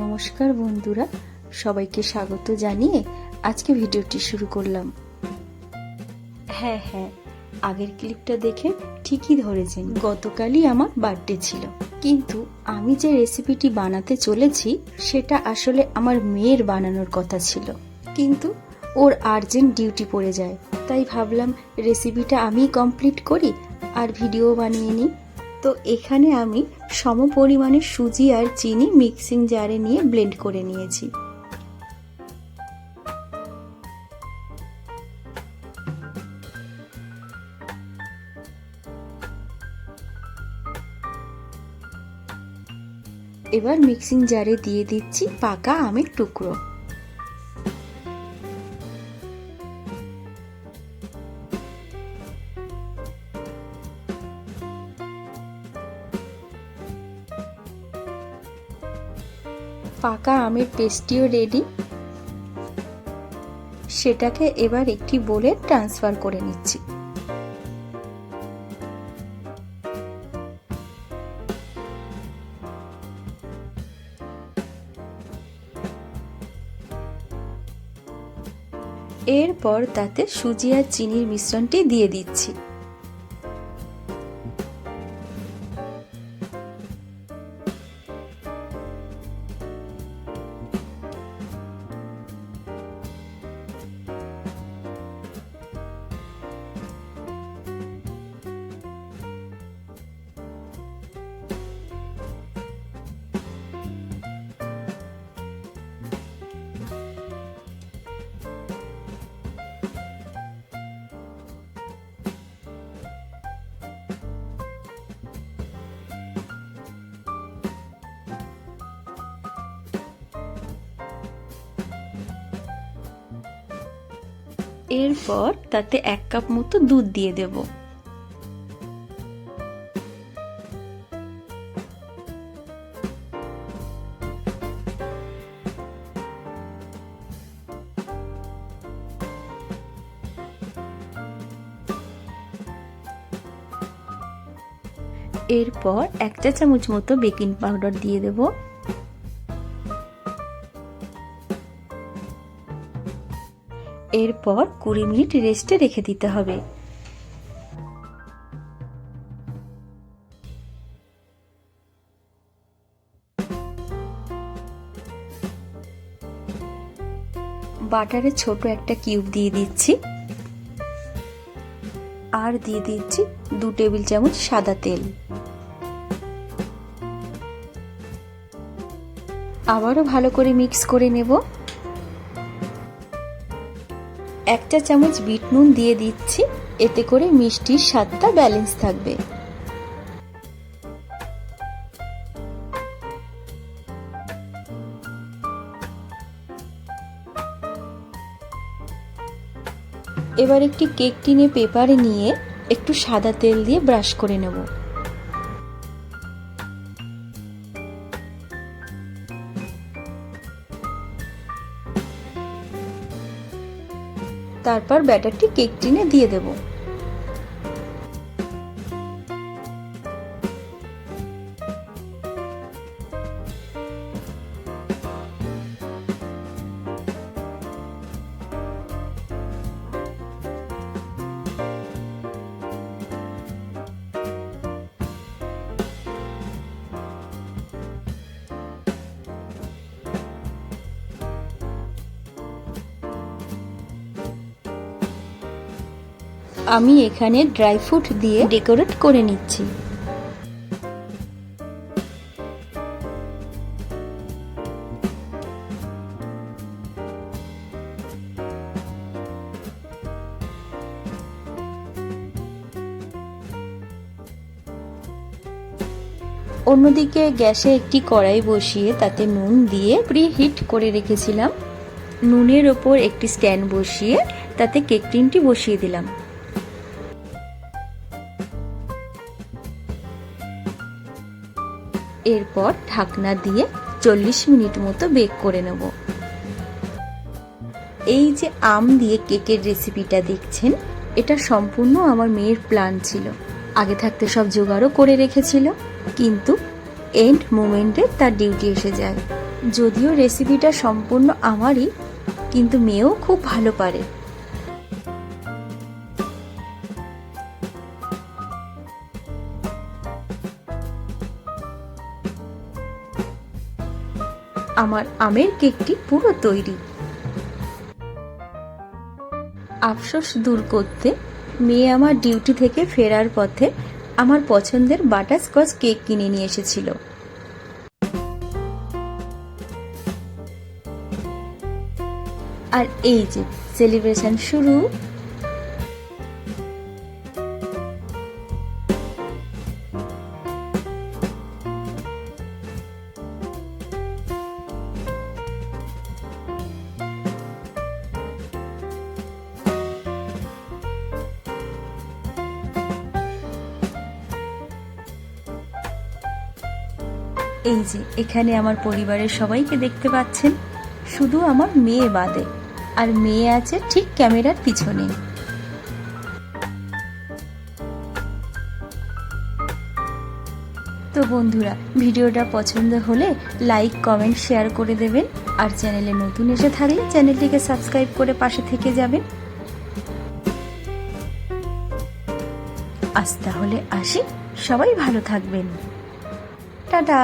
নমস্কার বন্ধুরা, সবাইকে স্বাগত জানিয়ে আজকে ভিডিওটি শুরু করলাম। হ্যাঁ, আগের ক্লিপটা দেখে ঠিকই ধরেছেন, গতকালই আমার বার্থডে ছিল। কিন্তু আমি যে রেসিপিটি বানাতে চলেছি সেটা আসলে আমার মেয়ের বানানোর কথা ছিল, কিন্তু ওর আর্জেন্ট ডিউটি পড়ে যায়। তাই ভাবলাম রেসিপিটা আমি কমপ্লিট করি আর ভিডিও বানিয়ে নিই। তো এখানে আমি সম পরিমাণে সুজি আর চিনি মিক্সিং জারে নিয়ে ব্লেন্ড করে নিয়েছি। এবার মিক্সিং জারে দিয়ে দিচ্ছি পাকা আমের টুকরো। পাকা আমের পেস্টটিও রেডি। সেটাকে এবার একটি বোলে ট্রান্সফার করে নিচ্ছি। এরপর তাতে সুজি আর চিনির মিশ্রণটি দিয়ে দিচ্ছি। এরপর তাতে 1 কাপ মতো দুধ দিয়ে দেব। এরপর 1 চা চামচ মতো বেকিং পাউডার দিয়ে দেব। এরপর 20 মিনিট রেস্টে রেখে দিতে হবে। বাটারে ছোট একটা কিউব দিয়ে দিচ্ছি আর দিয়ে দিচ্ছি 2 টেবিল চামচ সাদা তেল। আবারও ভালো করে মিক্স করে নেব। 1 চা চামচ বিট নুন দিয়ে দিচ্ছি, এতে করে মিষ্টির স্বাদটা ব্যালেন্স থাকবে। এবার একটি কেক টিনে পেপারে নিয়ে একটু সাদা তেল দিয়ে ব্রাশ করে নেব। তারপর ব্যাটারটি কেক টিনে দিয়ে দেব। আমি এখানে ড্রাই ফ্রুট দিয়ে ডেকোরেট করে নিচ্ছি। অন্যদিকে গ্যাসে একটি কড়াই বসিয়ে তাতে নুন দিয়ে প্রিহিট করে রেখেছিলাম। নুনের ওপর একটি স্ট্যান্ড বসিয়ে তাতে কেক টিনটি বসিয়ে দিলাম। এরপর ঢাকনা দিয়ে 40 মিনিট মতো বেক করে নেব। এই যে আম দিয়ে কেকের রেসিপিটা দেখছেন, এটা সম্পূর্ণ আমার মেয়ের প্ল্যান ছিল। আগে থাকতে সব জোগাড়ও করে রেখেছিল, কিন্তু এন্ড মোমেন্টে তার ডিউটি এসে যায়। যদিও রেসিপিটা সম্পূর্ণ আমারই, কিন্তু মেয়েও খুব ভালো পারে। আমার আমের কেকটি পুরো তৈরি। আফসোস দূর করতে মেয়ে আমার ডিউটি থেকে ফেরার পথে আমার পছন্দের বাটারস্কচ কেক কিনে নিয়ে এসেছিল। আর এই যে সেলিব্রেশন শুরু। এই যে এখানে আমার পরিবারের সবাইকে দেখতে পাচ্ছেন, শুধু আমার মেয়ে বাদে। আর মেয়ে আছে ঠিক ক্যামেরার পিছনে। তো বন্ধুরা, ভিডিওটা পছন্দ হলে লাইক, কমেন্ট, শেয়ার করে দেবেন। আর চ্যানেলে নতুন এসে থাকলে চ্যানেলটিকে সাবস্ক্রাইব করে পাশে থেকে যাবেন। আজ তাহলে আসি, সবাই ভালো থাকবেন। টাটা।